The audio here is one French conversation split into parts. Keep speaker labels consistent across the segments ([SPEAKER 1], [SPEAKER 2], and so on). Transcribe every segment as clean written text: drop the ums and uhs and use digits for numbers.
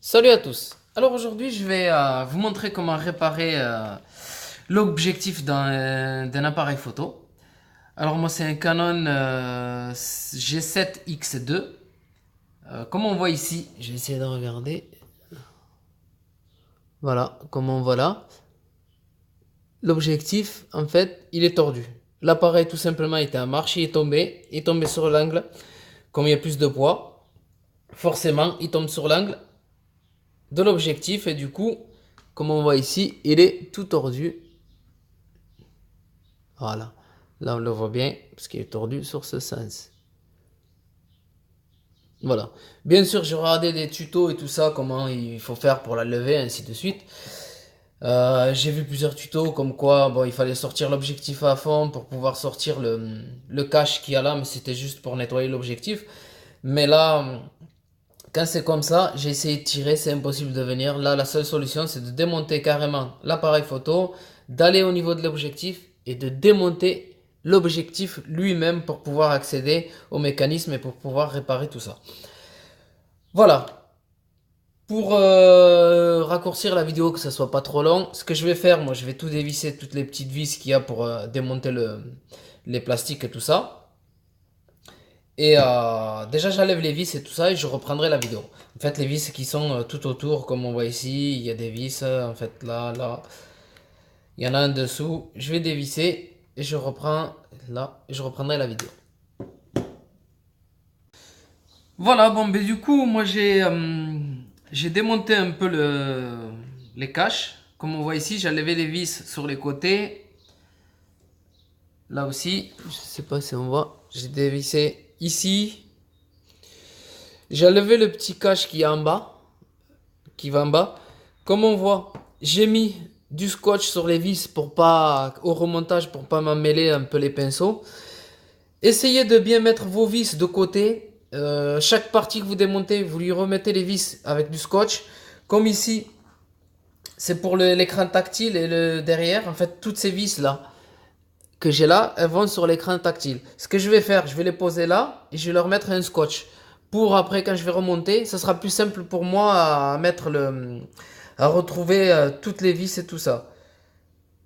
[SPEAKER 1] Salut à tous. Alors aujourd'hui, je vais vous montrer comment réparer l'objectif d'un appareil photo. Alors moi, c'est un Canon G7X2. Comme on voit ici, je vais essayer de regarder. Voilà, comme on voit là. L'objectif, en fait, il est tordu. L'appareil, tout simplement, était en marche, il est tombé sur l'angle. Comme il y a plus de poids, forcément, il tombe sur l'angle de l'objectif et du coup, comme on voit ici, il est tout tordu. Voilà. Là, on le voit bien parce qu'il est tordu sur ce sens. Voilà. Bien sûr, j'ai regardé des tutos et tout ça, comment il faut faire pour la lever, ainsi de suite. J'ai vu plusieurs tutos comme quoi bon, il fallait sortir l'objectif à fond pour pouvoir sortir le cache qu'il y a là, mais c'était juste pour nettoyer l'objectif. Mais là, quand c'est comme ça, j'ai essayé de tirer, c'est impossible de venir. Là, la seule solution, c'est de démonter carrément l'appareil photo, d'aller au niveau de l'objectif et de démonter l'objectif lui-même pour pouvoir accéder au mécanisme et pour pouvoir réparer tout ça. Voilà. Pour raccourcir la vidéo, que ça soit pas trop long, ce que je vais faire, moi, je vais tout dévisser, toutes les petites vis qu'il y a pour démonter les plastiques et tout ça. Et déjà, j'enlève les vis et tout ça et je reprendrai la vidéo. En fait, les vis qui sont tout autour, comme on voit ici, il y a des vis, en fait, là, il y en a un dessous. Je vais dévisser et je reprends là et je reprendrai la vidéo. Voilà, bon, ben du coup, moi j'ai démonté un peu les caches. Comme on voit ici, j'ai enlevé les vis sur les côtés. Là aussi, je sais pas si on voit, j'ai dévissé ici. J'ai enlevé le petit cache qui est en bas, qui va en bas. Comme on voit, j'ai mis du scotch sur les vis pour pas, au remontage pour pas m'emmêler un peu les pinceaux. Essayez de bien mettre vos vis de côté. Chaque partie que vous démontez, vous lui remettez les vis avec du scotch. Comme ici, c'est pour l'écran tactile et le derrière. En fait, toutes ces vis là que j'ai là, elles vont sur l'écran tactile. Ce que je vais faire, je vais les poser là et je vais leur mettre un scotch. Pour après, quand je vais remonter, ça sera plus simple pour moi à mettre à retrouver toutes les vis et tout ça.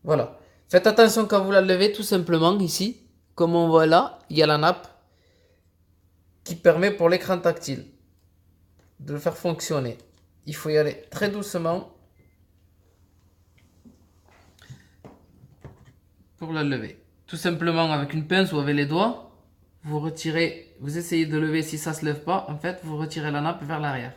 [SPEAKER 1] Voilà. Faites attention quand vous la levez, tout simplement ici. Comme on voit là, il y a la nappe qui permet pour l'écran tactile de le faire fonctionner. Il faut y aller très doucement pour la lever. Tout simplement avec une pince ou avec les doigts, vous retirez, vous essayez de lever. Si ça se lève pas, en fait, vous retirez la nappe vers l'arrière.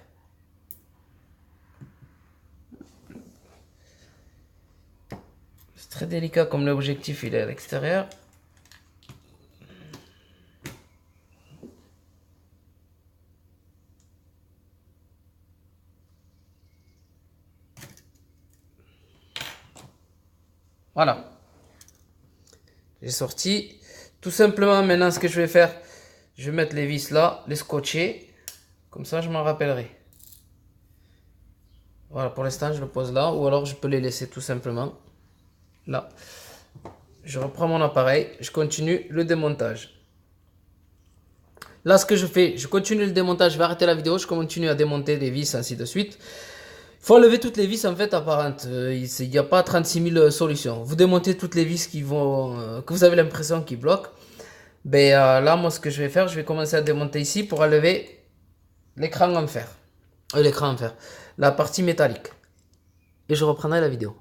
[SPEAKER 1] C'est très délicat comme l'objectif il est à l'extérieur. Voilà. J'ai sorti. Tout simplement, maintenant, ce que je vais faire, je vais mettre les vis là, les scotcher. Comme ça, je m'en rappellerai. Voilà, pour l'instant, je le pose là. Ou alors, je peux les laisser tout simplement là. Je reprends mon appareil. Je continue le démontage. Là, ce que je fais, je continue le démontage. Je vais arrêter la vidéo. Je continue à démonter les vis, ainsi de suite. Il faut enlever toutes les vis en fait apparentes. Il n'y a pas 36 000 solutions. Vous démontez toutes les vis que vous avez l'impression qui bloquent. Ben là, moi, ce que je vais faire, je vais commencer à démonter ici pour enlever l'écran en fer. L'écran en fer. La partie métallique. Et je reprendrai la vidéo.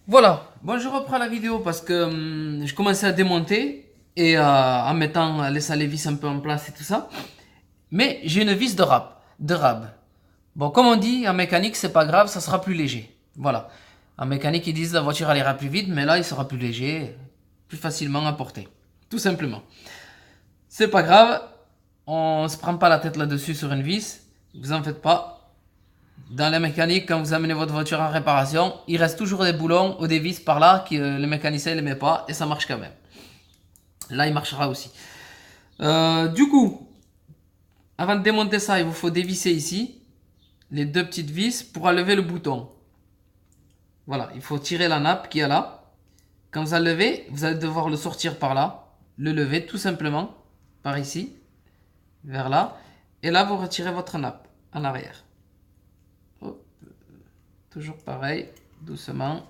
[SPEAKER 1] Voilà. Bon, je reprends la vidéo parce que je commençais à démonter et en mettant, en laissant les vis un peu en place et tout ça. Mais j'ai une vis de rab. Bon, comme on dit, en mécanique, c'est pas grave, ça sera plus léger. Voilà. En mécanique, ils disent la voiture elle ira plus vite, mais là, il sera plus léger, plus facilement à porter. Tout simplement. C'est pas grave, on se prend pas la tête là-dessus sur une vis, vous en faites pas. Dans la mécanique, quand vous amenez votre voiture en réparation, il reste toujours des boulons ou des vis par là que le mécanicien ne les met pas et ça marche quand même. Là, il marchera aussi. Du coup, avant de démonter ça, il vous faut dévisser ici les deux petites vis pour enlever le bouton. Voilà, il faut tirer la nappe qui est là. Quand vous enlevez, vous allez devoir le sortir par là, le lever tout simplement, par ici, vers là. Et là, vous retirez votre nappe en arrière. Toujours pareil, doucement.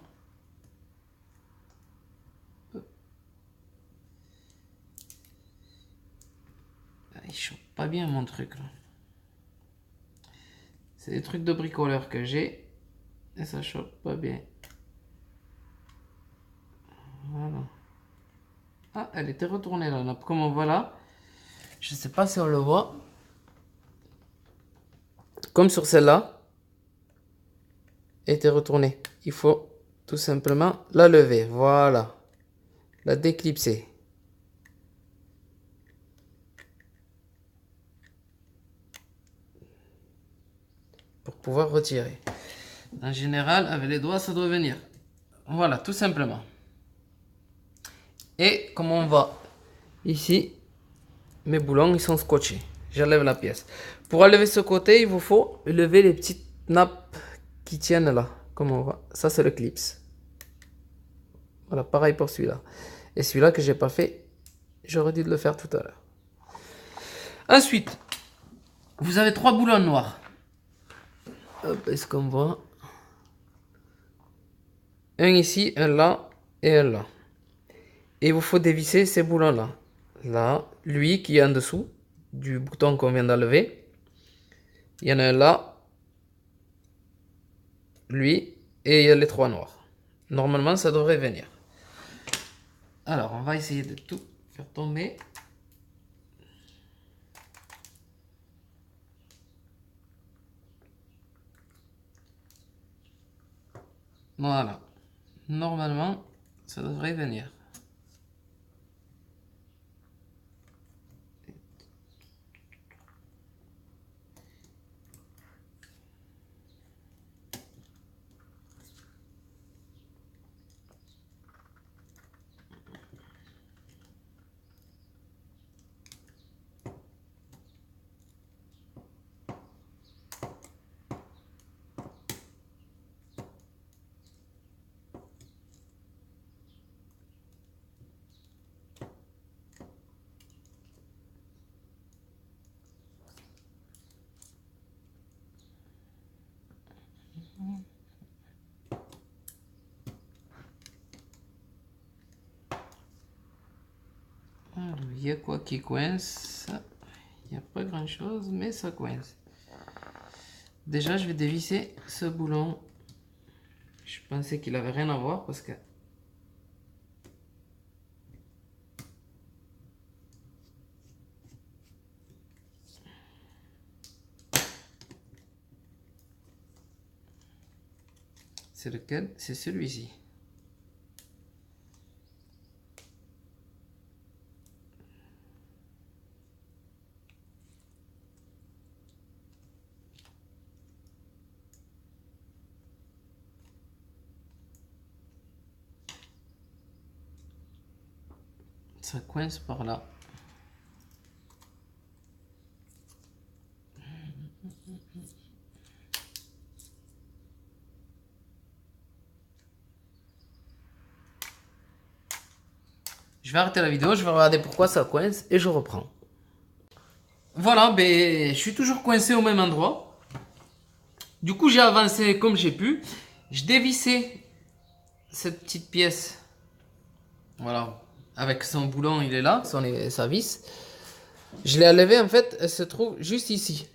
[SPEAKER 1] Il chope pas bien mon truc là. C'est des trucs de bricoleur que j'ai. Et ça chope pas bien. Voilà. Ah, elle était retournée la nappe. Comme on voit là. Je sais pas si on le voit. Comme sur celle-là. Elle était retournée. Il faut tout simplement la lever. Voilà. La déclipser. Pour pouvoir retirer. En général, avec les doigts, ça doit venir. Voilà, tout simplement. Et comme on voit ici, mes boulons, ils sont scotchés. J'enlève la pièce. Pour enlever ce côté, il vous faut lever les petites nappes qui tiennent là. Comme on voit. Ça, c'est le clips. Voilà, pareil pour celui-là. Et celui-là que j'ai pas fait, j'aurais dû le faire tout à l'heure. Ensuite, vous avez 3 boulons noirs. Hop, est-ce qu'on voit? Un ici, un là et un là. Et il vous faut dévisser ces boulons-là. Là, lui qui est en dessous du bouton qu'on vient d'enlever. Il y en a un là. Lui. Et il y a les 3 noirs. Normalement, ça devrait venir. Alors, on va essayer de tout faire tomber. Voilà. Normalement, ça devrait venir. Alors, il y a quoi qui coince? Il n'y a pas grand chose, mais ça coince. Déjà, je vais dévisser ce boulon. Je pensais qu'il avait rien à voir parce que c'est lequel? C'est celui-ci. Ça coince par là. Je vais arrêter la vidéo, je vais regarder pourquoi ça coince et je reprends. Voilà, ben, je suis toujours coincé au même endroit. Du coup, j'ai avancé comme j'ai pu. Je dévissais cette petite pièce. Voilà, avec son boulon, il est là, sa vis. Je l'ai enlevé, en fait, elle se trouve juste ici.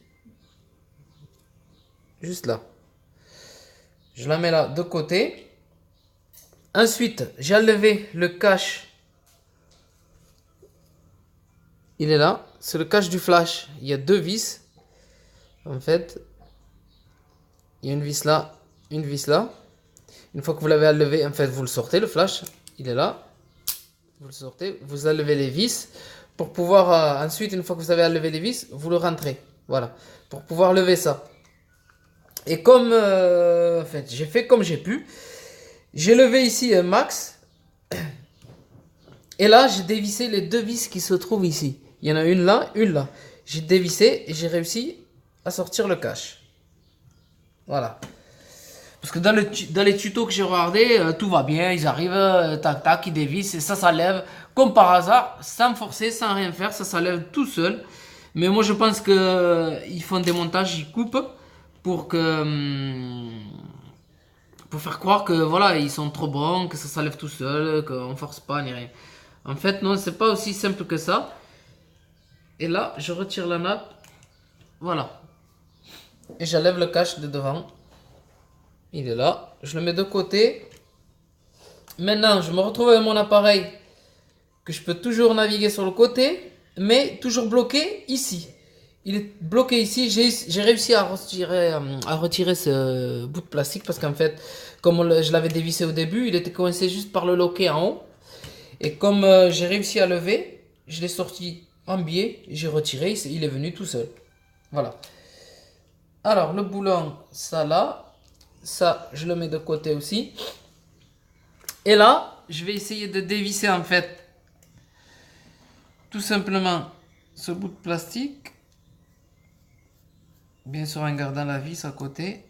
[SPEAKER 1] Juste là. Je la mets là de côté. Ensuite, j'ai enlevé le cache. Il est là. C'est le cache du flash. Il y a 2 vis. En fait, il y a une vis là, une vis là. Une fois que vous l'avez enlevé, en fait, vous le sortez, le flash. Il est là. Vous le sortez, vous enlevez les vis. Pour pouvoir, ensuite, une fois que vous avez enlevé les vis, vous le rentrez. Voilà. Pour pouvoir lever ça. Et comme, en fait, j'ai fait comme j'ai pu. J'ai levé ici un max. Et là, j'ai dévissé les 2 vis qui se trouvent ici. Il y en a une là, une là. J'ai dévissé et j'ai réussi à sortir le cache. Voilà. Parce que dans les tutos que j'ai regardé, tout va bien. Ils arrivent, tac tac, ils dévissent et ça s'enlève. Comme par hasard, sans forcer, sans rien faire, ça s'enlève tout seul. Mais moi, je pense que ils font des montages, ils coupent pour que pour faire croire que voilà, ils sont trop bons, que ça s'enlève tout seul, qu'on force pas ni rien. En fait, non, c'est pas aussi simple que ça. Et là, je retire la nappe. Voilà. Et j'enlève le cache de devant. Il est là. Je le mets de côté. Maintenant, je me retrouve avec mon appareil que je peux toujours naviguer sur le côté, mais toujours bloqué ici. Il est bloqué ici. J'ai réussi à retirer ce bout de plastique parce qu'en fait, comme je l'avais dévissé au début, il était coincé juste par le loquet en haut. Et comme j'ai réussi à lever, je l'ai sorti en biais, j'ai retiré, il est venu tout seul. Voilà. Alors, le boulon, ça là. Ça, je le mets de côté aussi. Et là, je vais essayer de dévisser en fait tout simplement ce bout de plastique. Bien sûr en gardant la vis à côté.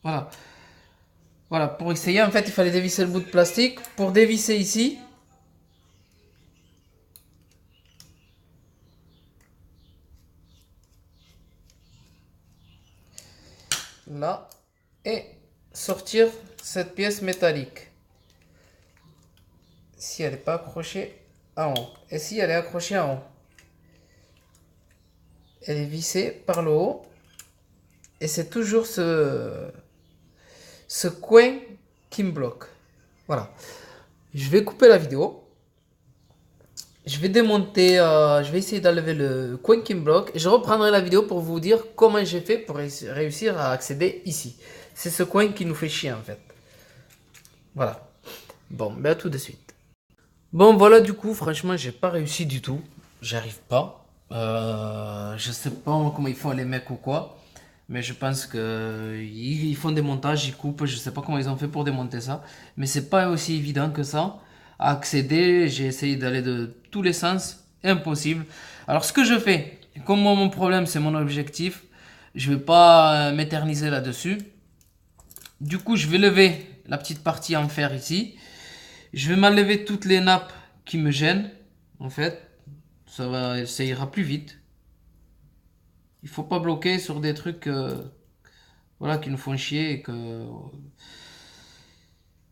[SPEAKER 1] Voilà. Voilà, pour essayer en fait il fallait dévisser le bout de plastique. Pour dévisser ici, là, et sortir cette pièce métallique. Si elle n'est pas accrochée en haut. Et si elle est accrochée en haut. Elle est vissée par le haut. Et c'est toujours ce coin qui me bloque. Voilà. Je vais couper la vidéo. Je vais démonter, je vais essayer d'enlever le coin qui me bloque. Et je reprendrai la vidéo pour vous dire comment j'ai fait pour réussir à accéder ici. C'est ce coin qui nous fait chier en fait. Voilà. Bon, ben à tout de suite. Bon, voilà, du coup, franchement, j'ai pas réussi du tout. J'arrive pas. Je sais pas comment ils font les mecs ou quoi. Mais je pense que ils font des montages, ils coupent. Je sais pas comment ils ont fait pour démonter ça. Mais c'est pas aussi évident que ça. À accéder, j'ai essayé d'aller de tous les sens. Impossible. Alors, ce que je fais, comme moi, mon problème, c'est mon objectif. Je vais pas m'éterniser là-dessus. Du coup, je vais lever la petite partie en fer ici. Je vais m'enlever toutes les nappes qui me gênent. En fait, ça ira plus vite. Il faut pas bloquer sur des trucs voilà, qui nous font chier et que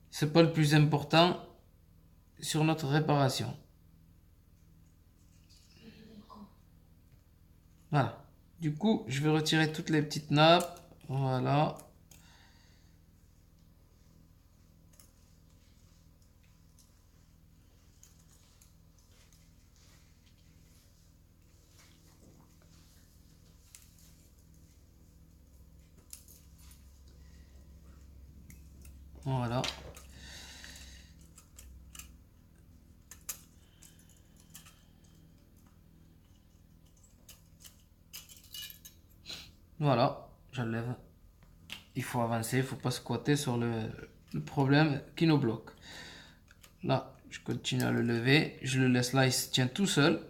[SPEAKER 1] c'est pas le plus important sur notre réparation. Voilà. Du coup, je vais retirer toutes les petites nappes. Voilà. Voilà. Voilà, j'enlève. Il faut avancer, il faut pas squatter sur le problème qui nous bloque. Là, je continue à le lever, je le laisse là, il se tient tout seul.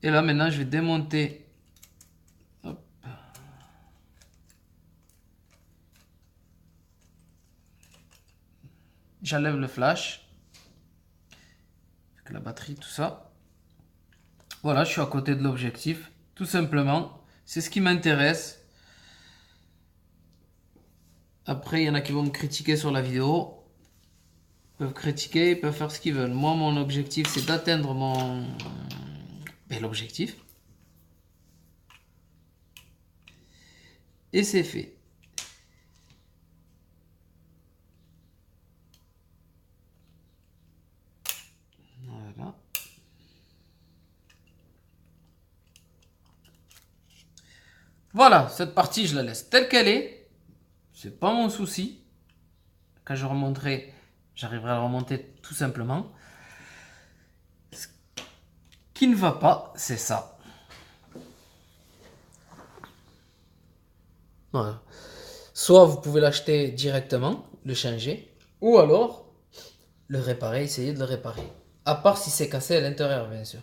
[SPEAKER 1] Et là, maintenant, je vais démonter. Hop. J'enlève le flash. Avec la batterie, tout ça. Voilà, je suis à côté de l'objectif. Tout simplement. C'est ce qui m'intéresse. Après, il y en a qui vont me critiquer sur la vidéo. Ils peuvent critiquer, ils peuvent faire ce qu'ils veulent. Moi, mon objectif, c'est d'atteindre l'objectif. Et c'est fait. Voilà. Voilà, cette partie, je la laisse telle qu'elle est. C'est pas mon souci. Quand je remonterai, j'arriverai à remonter tout simplement. Ce qui ne va pas, c'est ça. Voilà. Soit vous pouvez l'acheter directement, le changer, ou alors le réparer, essayer de le réparer. À part si c'est cassé à l'intérieur, bien sûr.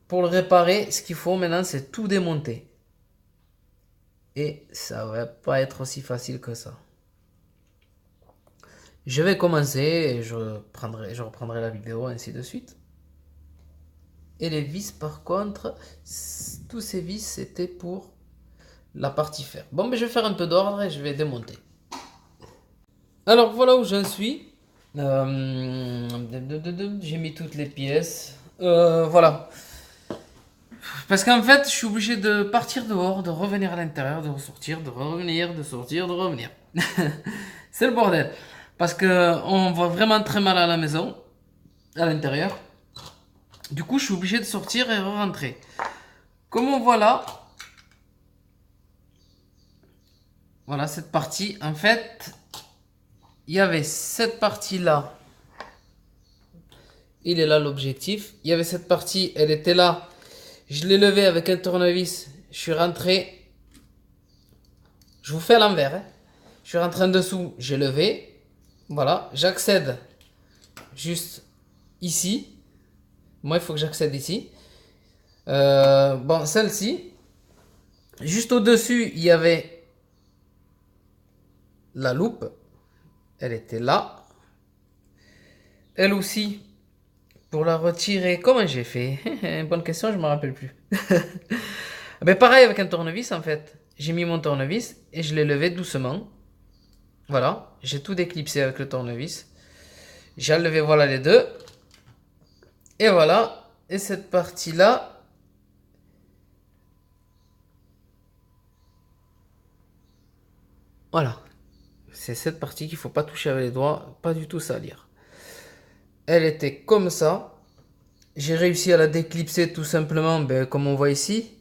[SPEAKER 1] Pour le réparer, ce qu'il faut maintenant, c'est tout démonter. Et ça va pas être aussi facile que ça. Je vais commencer et je reprendrai la vidéo, ainsi de suite. Et les vis, par contre, tous ces vis, c'était pour la partie fer. Bon, mais je vais faire un peu d'ordre et je vais démonter. Alors voilà où j'en suis. J'ai mis toutes les pièces. Voilà. Parce qu'en fait, je suis obligé de partir dehors, de revenir à l'intérieur, de ressortir, de revenir, de sortir, de revenir. C'est le bordel. Parce que on voit vraiment très mal à la maison, à l'intérieur. Du coup, je suis obligé de sortir et re-rentrer. Comme on voit là, voilà cette partie. En fait, il y avait cette partie-là. Il est là l'objectif. Il y avait cette partie, elle était là. Je l'ai levé avec un tournevis. Je suis rentré. Je vous fais à l'envers. Hein. Je suis rentré en dessous. J'ai levé. Voilà. J'accède juste ici. Moi, il faut que j'accède ici. Bon, celle-ci. Juste au-dessus, il y avait la loupe. Elle était là. Elle aussi. Pour la retirer, comment j'ai fait? Bonne question, je ne me rappelle plus. Mais pareil avec un tournevis en fait. J'ai mis mon tournevis et je l'ai levé doucement. Voilà, j'ai tout déclipsé avec le tournevis. J'ai enlevé voilà les deux. Et voilà, et cette partie-là, voilà. C'est cette partie qu'il ne faut pas toucher avec les doigts, pas du tout salir. Elle était comme ça. J'ai réussi à la déclipser tout simplement, comme on voit ici.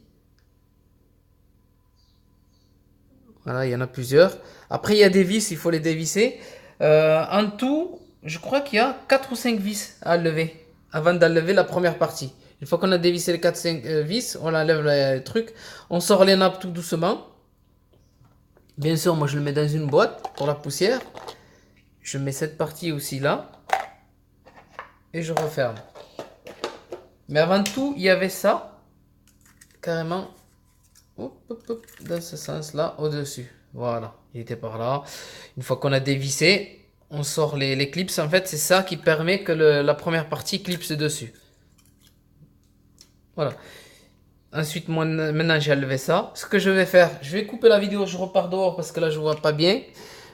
[SPEAKER 1] Voilà, il y en a plusieurs. Après, il y a des vis, il faut les dévisser. En tout, je crois qu'il y a 4 ou 5 vis à lever avant d'enlever la première partie. Une fois qu'on a dévissé les 4-5 vis, on enlève le truc. On sort les nappes tout doucement. Bien sûr, moi je le mets dans une boîte pour la poussière. Je mets cette partie aussi là. Et je referme. Mais avant tout, il y avait ça. Carrément. Hop, hop, hop, dans ce sens-là, au-dessus. Voilà, il était par là. Une fois qu'on a dévissé, on sort les clips. En fait, c'est ça qui permet que la première partie clipse dessus. Voilà. Ensuite, moi, maintenant, j'ai enlevé ça. Ce que je vais faire, je vais couper la vidéo. Je repars dehors parce que là, je vois pas bien.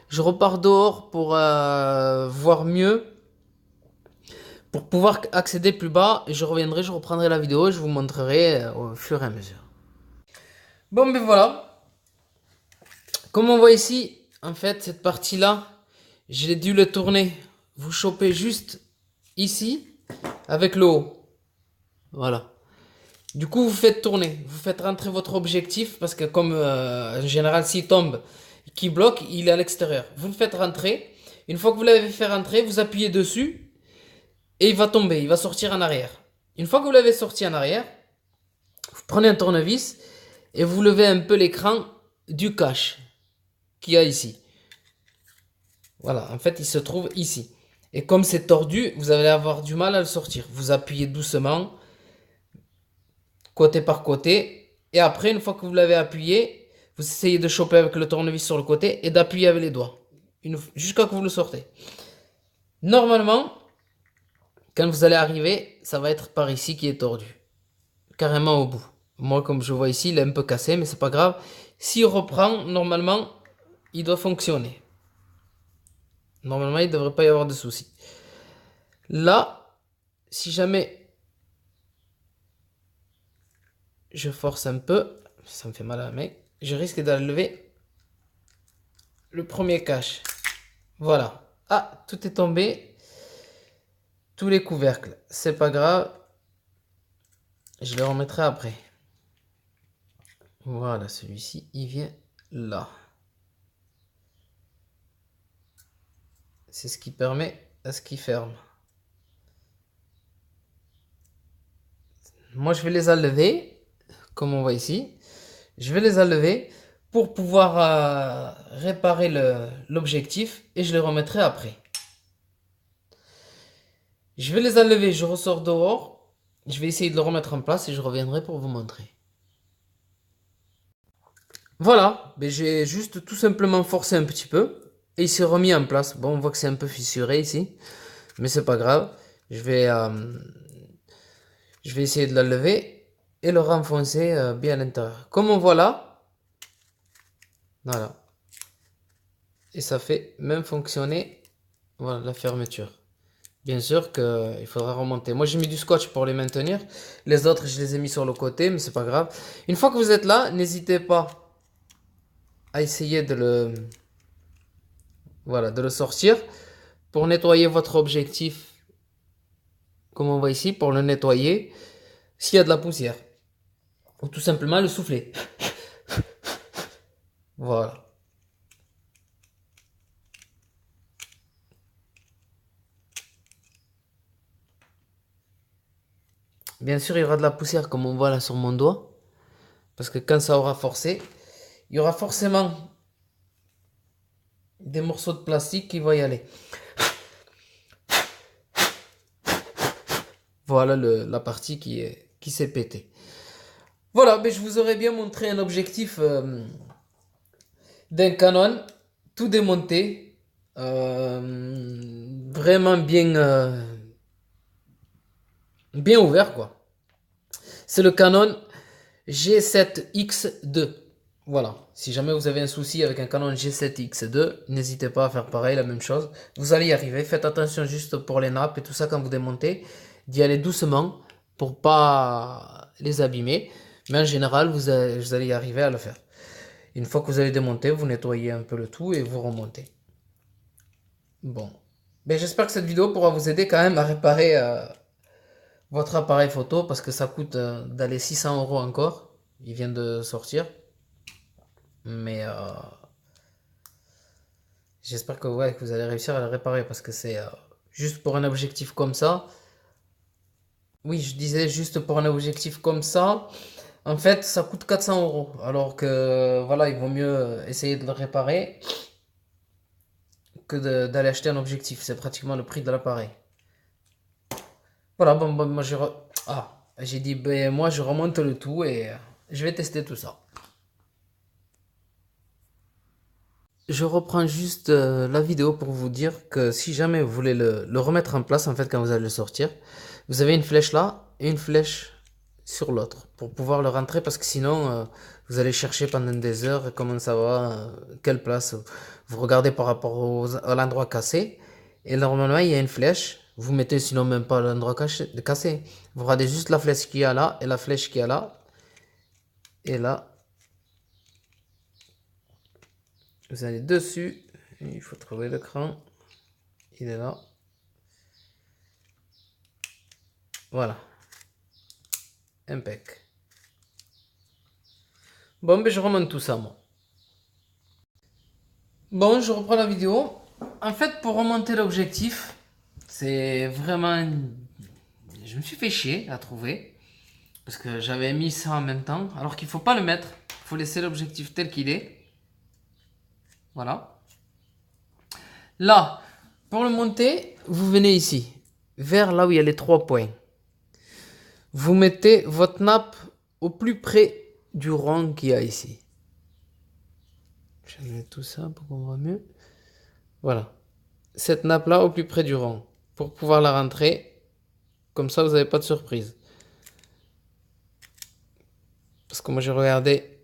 [SPEAKER 1] Je repars dehors pour voir mieux. Pour pouvoir accéder plus bas. Et je reviendrai, je reprendrai la vidéo. Et je vous montrerai au fur et à mesure. Bon, ben voilà. Comme on voit ici, en fait, cette partie-là, j'ai dû le tourner. Vous chopez juste ici avec le haut. Voilà. Du coup, vous faites tourner. Vous faites rentrer votre objectif parce que comme en général, s'il tombe, qui bloque, il est à l'extérieur. Vous le faites rentrer. Une fois que vous l'avez fait rentrer, vous appuyez dessus et il va tomber. Il va sortir en arrière. Une fois que vous l'avez sorti en arrière, vous prenez un tournevis et vous levez un peu l'écran du cache qu'il y a ici. Voilà, en fait, il se trouve ici. Et comme c'est tordu, vous allez avoir du mal à le sortir. Vous appuyez doucement, côté par côté. Et après, une fois que vous l'avez appuyé, vous essayez de choper avec le tournevis sur le côté et d'appuyer avec les doigts. Jusqu'à ce que vous le sortez. Normalement, quand vous allez arriver, ça va être par ici qui est tordu. Carrément au bout. Moi, comme je vois ici, il est un peu cassé, mais c'est pas grave. S'il reprend, normalement, il doit fonctionner. Normalement, il ne devrait pas y avoir de soucis. Là, si jamais je force un peu, ça me fait mal à la main, je risque d'enlever le premier cache. Voilà. Ah, tout est tombé. Tous les couvercles. C'est pas grave. Je les remettrai après. Voilà, celui-ci, il vient là. C'est ce qui permet à ce qu'il ferme. Moi, je vais les enlever, comme on voit ici. Je vais les enlever pour pouvoir réparer l'objectif et je les remettrai après. Je vais les enlever, je ressors dehors. Je vais essayer de le remettre en place et je reviendrai pour vous montrer. Voilà, j'ai juste tout simplement forcé un petit peu et il s'est remis en place. Bon, on voit que c'est un peu fissuré ici, mais c'est pas grave. Je vais essayer de l'enlever et le renfoncer bien à l'intérieur. Comme on voit là, Voilà. Et ça fait même fonctionner, voilà, la fermeture. Bien sûr qu'il faudra remonter. Moi, j'ai mis du scotch pour les maintenir. Les autres, je les ai mis sur le côté, mais c'est pas grave. Une fois que vous êtes là, n'hésitez pas à essayer voilà, de le sortir pour nettoyer votre objectif, comme on voit ici, pour le nettoyer s'il y a de la poussière. Ou tout simplement le souffler. Voilà. Bien sûr, il y aura de la poussière comme on voit là sur mon doigt. Parce que quand ça aura forcé, il y aura forcément des morceaux de plastique qui vont y aller. Voilà la partie qui s'est pétée. Voilà, mais je vous aurais bien montré un objectif d'un Canon, tout démonté, vraiment bien ouvert quoi. C'est le Canon G7X2. Voilà, si jamais vous avez un souci avec un Canon G7X2, n'hésitez pas à faire pareil, la même chose. Vous allez y arriver, faites attention juste pour les nappes et tout ça quand vous démontez, d'y aller doucement pour pas les abîmer. Mais en général, vous allez y arriver à le faire. Une fois que vous avez démonté, vous nettoyez un peu le tout et vous remontez. Bon. Ben, j'espère que cette vidéo pourra vous aider quand même à réparer votre appareil photo parce que ça coûte d'aller 600 € encore. Il vient de sortir. Mais j'espère que, ouais, que vous allez réussir à le réparer parce que c'est juste pour un objectif comme ça. Oui, je disais juste pour un objectif comme ça. En fait, ça coûte 400 €. Alors que voilà, il vaut mieux essayer de le réparer que d'aller acheter un objectif. C'est pratiquement le prix de l'appareil. Voilà, bon, moi j'ai dit, ben, moi je remonte le tout et je vais tester tout ça. Je reprends juste la vidéo pour vous dire que si jamais vous voulez le remettre en place, en fait, quand vous allez le sortir, vous avez une flèche là et une flèche sur l'autre pour pouvoir le rentrer parce que sinon, vous allez chercher pendant des heures comment ça va, quelle place. Vous regardez par rapport à l'endroit cassé et normalement, il y a une flèche. Vous mettez sinon même pas l'endroit cassé. Vous regardez juste la flèche qu'il y a là et la flèche qu'il y a là. Et là, vous allez dessus. Il faut trouver l'écran. Il est là. Voilà. Impec. Bon, ben je remonte tout ça, moi. Bon, je reprends la vidéo. En fait, pour remonter l'objectif, c'est vraiment... Je me suis fait chier à trouver. Parce que j'avais mis ça en même temps. Alors qu'il faut pas le mettre. Il faut laisser l'objectif tel qu'il est. Voilà. Là, pour le monter, vous venez ici. Vers là où il y a les 3 points. Vous mettez votre nappe au plus près du rond qu'il y a ici. Je vais mettre tout ça pour qu'on voit mieux. Voilà. Cette nappe là au plus près du rond. Pour pouvoir la rentrer. Comme ça, vous n'avez pas de surprise. Parce que moi, j'ai regardé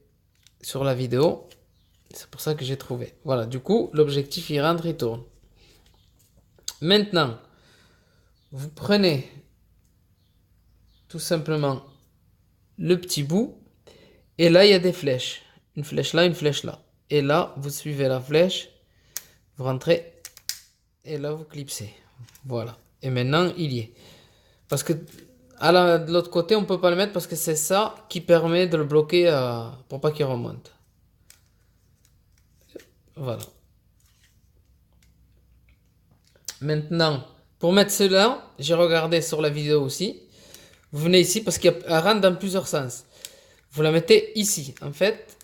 [SPEAKER 1] sur la vidéo. C'est pour ça que j'ai trouvé. Voilà. Du coup, l'objectif, il rentre, il tourne. Maintenant, vous prenez tout simplement le petit bout. Et là, il y a des flèches. Une flèche là, une flèche là. Et là, vous suivez la flèche. Vous rentrez. Et là, vous clipsez. Voilà. Et maintenant, il y est. Parce que de l'autre côté, on peut pas le mettre parce que c'est ça qui permet de le bloquer pour pas qu'il remonte. Voilà. Maintenant, pour mettre cela, j'ai regardé sur la vidéo aussi. Vous venez ici parce qu'elle rentre dans plusieurs sens. Vous la mettez ici. En fait,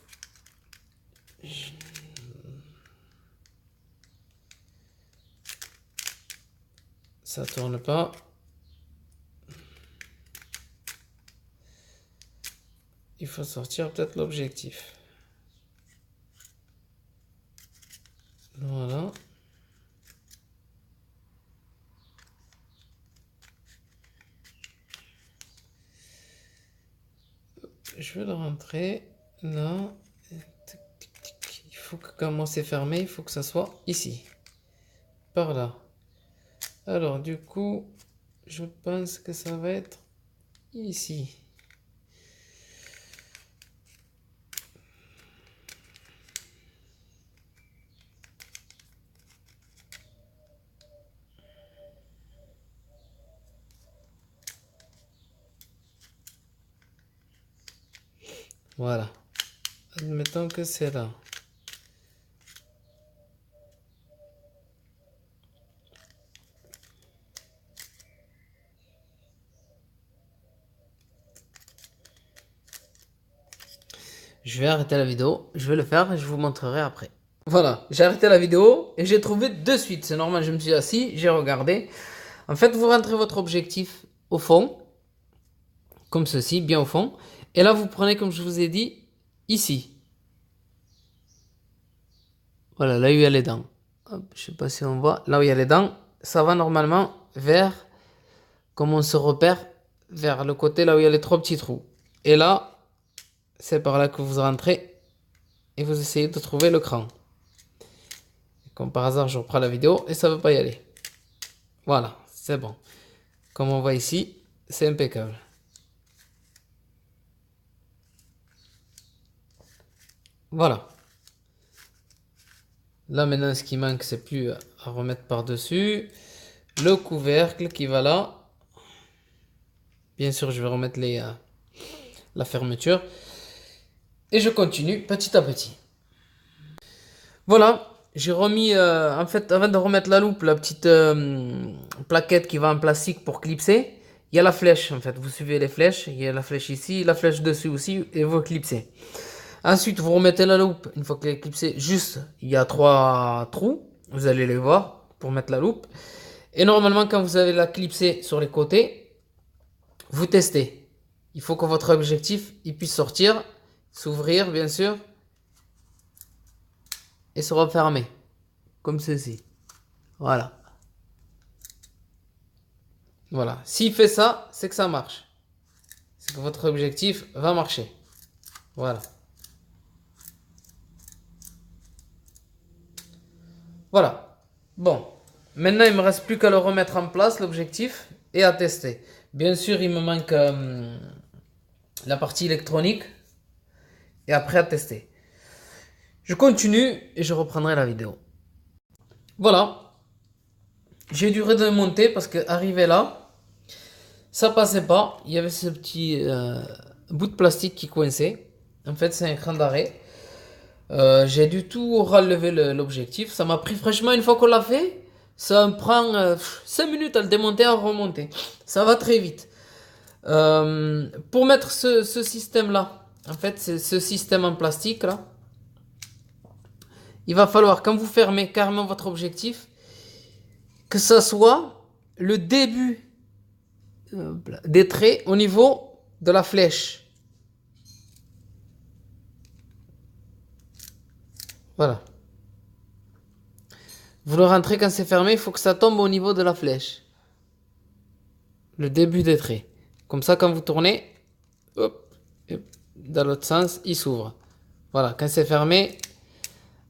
[SPEAKER 1] ça tourne pas. Il faut sortir peut-être l'objectif. Voilà. Je vais le rentrer là. Il faut que quand c'est fermé, il faut que ça soit ici. Par là. Alors, du coup, je pense que ça va être ici. Voilà. Admettons que c'est là. Je vais arrêter la vidéo, je vais le faire et je vous montrerai après. Voilà, j'ai arrêté la vidéo et j'ai trouvé de suite. C'est normal, je me suis assis, j'ai regardé. En fait, vous rentrez votre objectif au fond, comme ceci, bien au fond. Et là, vous prenez, comme je vous ai dit, ici. Voilà, là où il y a les dents. Hop, je sais pas si on voit. Là où il y a les dents, ça va normalement vers, comme on se repère, vers le côté là où il y a les 3 petits trous. Et là, c'est par là que vous rentrez et vous essayez de trouver le cran. Comme par hasard, je reprends la vidéo et ça ne veut pas y aller. Voilà, c'est bon. Comme on voit ici, c'est impeccable. Voilà. Là maintenant, ce qui manque, c'est plus à remettre par-dessus. Le couvercle qui va là. Bien sûr, je vais remettre la fermeture. Et je continue petit à petit. Voilà. J'ai remis, en fait, avant de remettre la loupe, la petite plaquette qui va en plastique pour clipser. Il y a la flèche, en fait. Vous suivez les flèches. Il y a la flèche ici, la flèche dessus aussi. Et vous clipsez. Ensuite, vous remettez la loupe. Une fois qu'elle est clipsée, juste, il y a 3 trous. Vous allez les voir pour mettre la loupe. Et normalement, quand vous avez la clipsée sur les côtés, vous testez. Il faut que votre objectif il puisse sortir, s'ouvrir, bien sûr, et se refermer. Comme ceci. Voilà. Voilà. S'il fait ça, c'est que ça marche. C'est que votre objectif va marcher. Voilà. Voilà. Bon. Maintenant, il me reste plus qu'à le remettre en place, l'objectif, et à tester. Bien sûr, il me manque la partie électronique. Et après à tester. Je continue et je reprendrai la vidéo. Voilà. J'ai dû remonter parce que arrivé là, ça passait pas. Il y avait ce petit bout de plastique qui coinçait. En fait, c'est un cran d'arrêt. J'ai dû tout relever l'objectif. Ça m'a pris franchement une fois qu'on l'a fait. Ça me prend 5 minutes à le démonter, à remonter. Ça va très vite. Pour mettre ce système là, en fait, c'est ce système en plastique là. Il va falloir, quand vous fermez carrément votre objectif, que ça soit le début des traits au niveau de la flèche. Voilà. Vous le rentrez quand c'est fermé, il faut que ça tombe au niveau de la flèche. Le début des traits. Comme ça, quand vous tournez, hop, dans l'autre sens, il s'ouvre. Voilà, quand c'est fermé,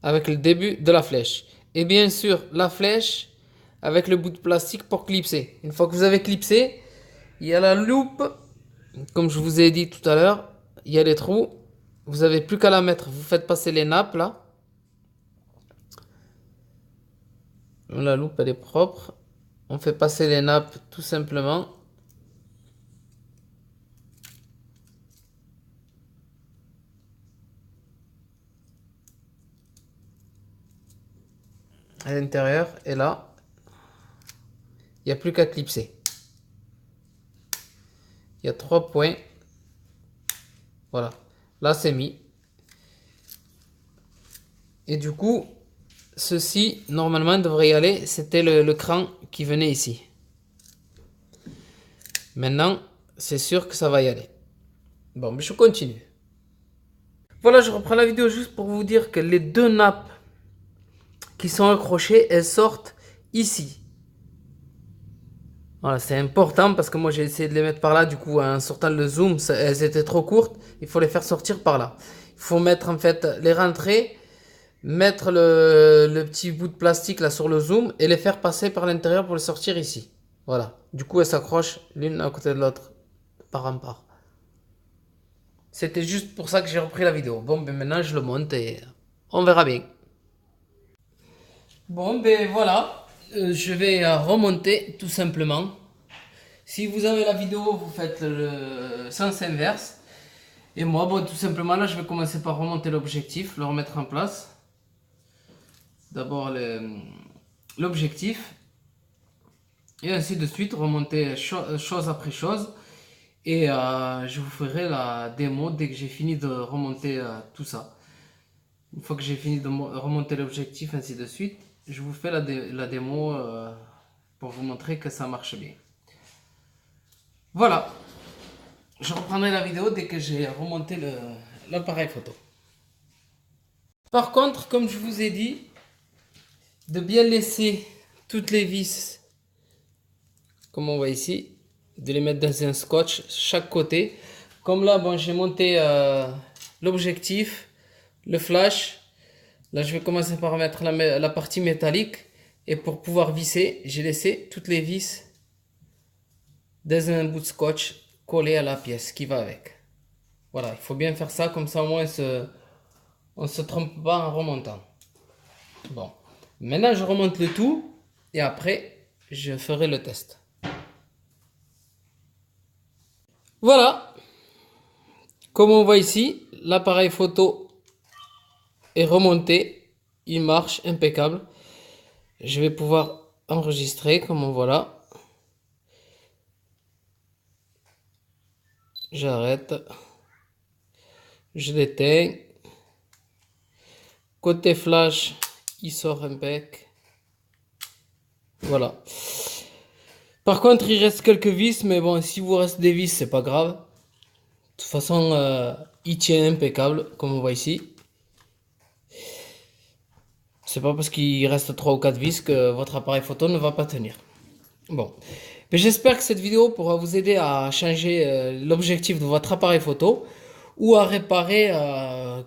[SPEAKER 1] avec le début de la flèche. Et bien sûr, la flèche avec le bout de plastique pour clipser. Une fois que vous avez clipsé, il y a la loupe. Comme je vous ai dit tout à l'heure, il y a les trous. Vous n'avez plus qu'à la mettre. Vous faites passer les nappes là. La loupe, elle est propre. On fait passer les nappes tout simplement. À l'intérieur et là, il n'y a plus qu'à clipser. Il y a 3 points. Voilà. Là, c'est mis. Et du coup, ceci, normalement, devrait y aller. C'était le cran qui venait ici. Maintenant, c'est sûr que ça va y aller. Bon, mais je continue. Voilà, je reprends la vidéo juste pour vous dire que les 2 nappes qui sont accrochées, elles sortent ici. Voilà, c'est important parce que moi j'ai essayé de les mettre par là. Du coup, en sortant le zoom, elles étaient trop courtes. Il faut les faire sortir par là. Il faut mettre en fait les rentrées mettre le petit bout de plastique là sur le zoom et les faire passer par l'intérieur pour les sortir ici. Voilà. Du coup, elles s'accrochent l'une à côté de l'autre, part en part. C'était juste pour ça que j'ai repris la vidéo. Bon, ben maintenant je le monte et on verra bien. Bon, ben voilà. Je vais remonter tout simplement. Si vous avez la vidéo, vous faites le sens inverse. Et moi, bon, tout simplement, là, je vais commencer par remonter l'objectif, le remettre en place. D'abord l'objectif. Et ainsi de suite, remonter chose après chose. Et je vous ferai la démo dès que j'ai fini de remonter tout ça. Une fois que j'ai fini de remonter l'objectif, ainsi de suite, je vous fais la démo pour vous montrer que ça marche bien. Voilà. Je reprendrai la vidéo dès que j'ai remonté l'appareil photo. Par contre, comme je vous ai dit, de bien laisser toutes les vis, comme on voit ici, de les mettre dans un scotch chaque côté. Comme là, bon, j'ai monté l'objectif, le flash. Là, je vais commencer par mettre la partie métallique. Et pour pouvoir visser, j'ai laissé toutes les vis dans un bout de scotch collé à la pièce qui va avec. Voilà, il faut bien faire ça, comme ça au moins on ne se trompe pas en remontant. Bon, maintenant je remonte le tout et après je ferai le test. Voilà, comme on voit ici, l'appareil photo est remonté, il marche impeccable. Je vais pouvoir enregistrer comme on voit là. J'arrête, je l'éteins. Côté flash, il sort impec. Voilà. Par contre, il reste quelques vis, mais bon, si vous reste des vis, c'est pas grave. De toute façon, il tient impeccable, comme on voit ici. C'est pas parce qu'il reste 3 ou 4 vis que votre appareil photo ne va pas tenir. Bon. Mais j'espère que cette vidéo pourra vous aider à changer l'objectif de votre appareil photo ou à réparer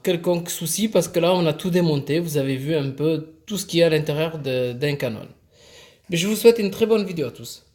[SPEAKER 1] quelconque souci, parce que là on a tout démonté. Vous avez vu un peu tout ce qu'il y a à l'intérieur d'un Canon. Mais je vous souhaite une très bonne vidéo à tous.